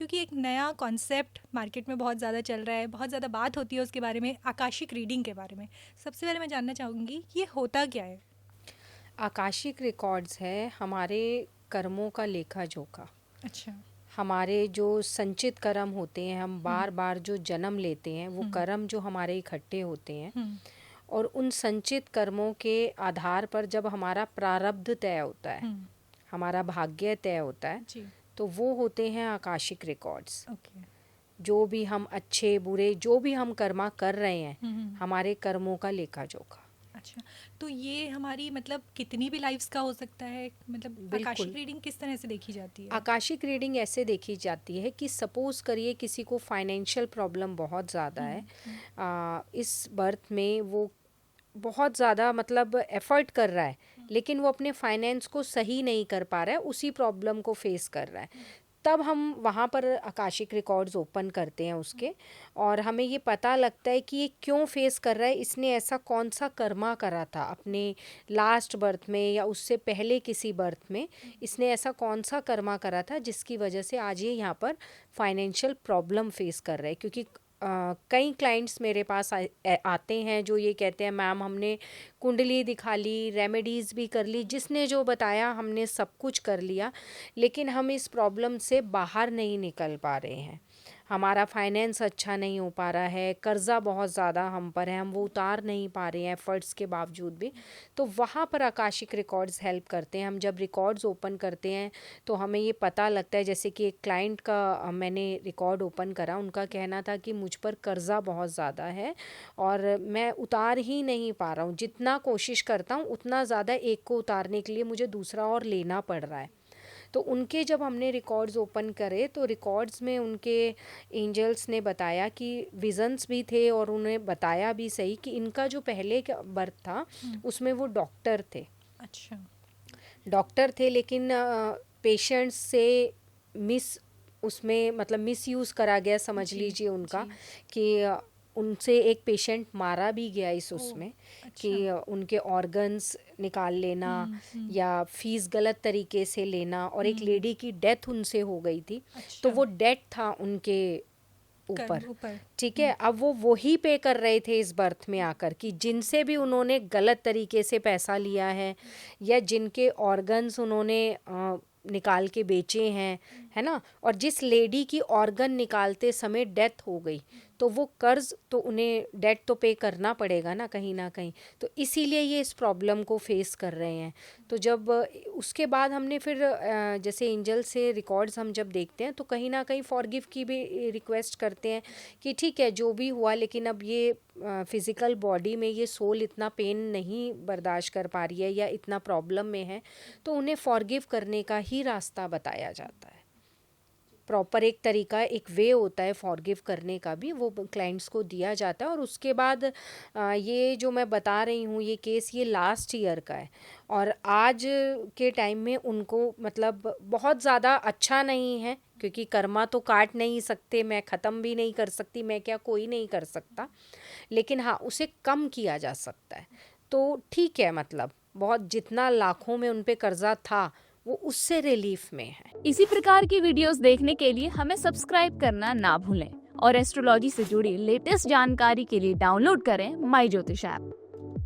क्योंकि एक नया कॉन्सेप्ट मार्केट में बहुत ज़्यादा चल रहा है, बहुत ज़्यादा बात होती है उसके बारे में, आकाशिक रीडिंग के बारे में। सबसे पहले मैं जानना चाहूँगी ये होता क्या है? आकाशिक रिकॉर्ड्स है हमारे कर्मों का लेखा जोखा। अच्छा। हमारे जो संचित कर्म होते हैं, हम हम्म। बार बार जो जन्म लेते हैं, वो हम्म। कर्म जो हमारे इकट्ठे होते हैं, हम्म। और उन संचित कर्मों के आधार पर जब हमारा प्रारब्ध तय होता है, हम्म। हमारा भाग्य तय होता है, जी। तो वो होते हैं आकाशिक रिकॉर्ड्स। ओके। जो भी हम अच्छे बुरे जो भी हम कर्मा कर रहे हैं, हम्म। हमारे कर्मों का लेखा जोखा। अच्छा, तो ये हमारी मतलब कितनी भी लाइफ्स का हो सकता है? मतलब बिल्कुल। आकाशिक रीडिंग किस तरह से देखी जाती है? आकाशिक रीडिंग ऐसे देखी जाती है कि सपोज़ करिए किसी को फाइनेंशियल प्रॉब्लम बहुत ज़्यादा है। हम्म। इस बर्थ में वो बहुत ज़्यादा मतलब एफ़र्ट कर रहा है, लेकिन वो अपने फाइनेंस को सही नहीं कर पा रहा है, उसी प्रॉब्लम को फेस कर रहा है। तब हम वहाँ पर आकाशिक रिकॉर्ड्स ओपन करते हैं उसके, और हमें ये पता लगता है कि ये क्यों फेस कर रहा है, इसने ऐसा कौन सा कर्मा करा था अपने लास्ट बर्थ में या उससे पहले किसी बर्थ में, इसने ऐसा कौन सा कर्मा करा था जिसकी वजह से आज ये यहाँ पर फाइनेंशियल प्रॉब्लम फेस कर रहे हैं। क्योंकि कई क्लाइंट्स मेरे पास आते हैं जो ये कहते हैं, मैम हमने कुंडली दिखा ली, रेमेडीज़ भी कर ली, जिसने जो बताया हमने सब कुछ कर लिया, लेकिन हम इस प्रॉब्लम से बाहर नहीं निकल पा रहे हैं। हमारा फाइनेंस अच्छा नहीं हो पा रहा है, कर्ज़ा बहुत ज़्यादा हम पर है, हम वो उतार नहीं पा रहे हैं एफ़र्ट्स के बावजूद भी। तो वहाँ पर आकाशिक रिकॉर्ड्स हेल्प करते हैं। हम जब रिकॉर्ड्स ओपन करते हैं तो हमें ये पता लगता है, जैसे कि एक क्लाइंट का मैंने रिकॉर्ड ओपन करा, उनका कहना था कि मुझ पर कर्ज़ा बहुत ज़्यादा है और मैं उतार ही नहीं पा रहा हूँ, जितना कोशिश करता हूँ उतना ज़्यादा एक को उतारने के लिए मुझे दूसरा और लेना पड़ रहा है। तो उनके जब हमने रिकॉर्ड्स ओपन करे तो रिकॉर्ड्स में उनके एंजल्स ने बताया कि विजन्स भी थे, और उन्हें बताया भी सही कि इनका जो पहले का बर्थ था उसमें वो डॉक्टर थे। अच्छा। डॉक्टर थे, लेकिन पेशेंट्स से मिस उसमें मतलब मिसयूज़ करा गया, समझ जी। लीजिए उनका, जी। कि उनसे एक पेशेंट मारा भी गया इस ओ। उसमें, कि अच्छा। उनके ऑर्गन्स निकाल लेना हम्म। या फीस गलत तरीके से लेना, और एक हम्म। लेडी की डेथ उनसे हो गई थी। तो अच्छा। वो डेथ था उनके ऊपर। कर्म ऊपर। ठीक है, अब वो वही पे कर रहे थे इस बर्थ में आकर, कि जिनसे भी उन्होंने गलत तरीके से पैसा लिया है या जिनके ऑर्गन्स उन्होंने निकाल के बेचे हैं, है ना, और जिस लेडी की ऑर्गन निकालते समय डेथ हो गई, तो वो कर्ज तो उन्हें डेट तो पे करना पड़ेगा ना कहीं। तो इसीलिए ये इस प्रॉब्लम को फेस कर रहे हैं। तो जब उसके बाद हमने फिर जैसे एंजल से रिकॉर्ड्स हम जब देखते हैं तो कहीं ना कहीं फॉरगिव की भी रिक्वेस्ट करते हैं कि ठीक है जो भी हुआ, लेकिन अब ये फिज़िकल बॉडी में ये सोल इतना पेन नहीं बर्दाश्त कर पा रही है या इतना प्रॉब्लम में है, तो उन्हें फॉरगिव करने का ही रास्ता बताया जाता है। प्रॉपर एक तरीका, एक वे होता है फॉरगिव करने का भी, वो क्लाइंट्स को दिया जाता है। और उसके बाद ये जो मैं बता रही हूँ ये केस, ये लास्ट ईयर का है, और आज के टाइम में उनको मतलब बहुत ज़्यादा अच्छा नहीं है, क्योंकि कर्मा तो काट नहीं सकते, मैं ख़त्म भी नहीं कर सकती, मैं क्या कोई नहीं कर सकता, लेकिन हाँ उसे कम किया जा सकता है। तो ठीक है, मतलब बहुत जितना लाखों में उन पे कर्जा था वो उससे रिलीफ में है। इसी प्रकार की वीडियोस देखने के लिए हमें सब्सक्राइब करना ना भूलें और एस्ट्रोलॉजी से जुड़ी लेटेस्ट जानकारी के लिए डाउनलोड करें माई ज्योतिष ऐप।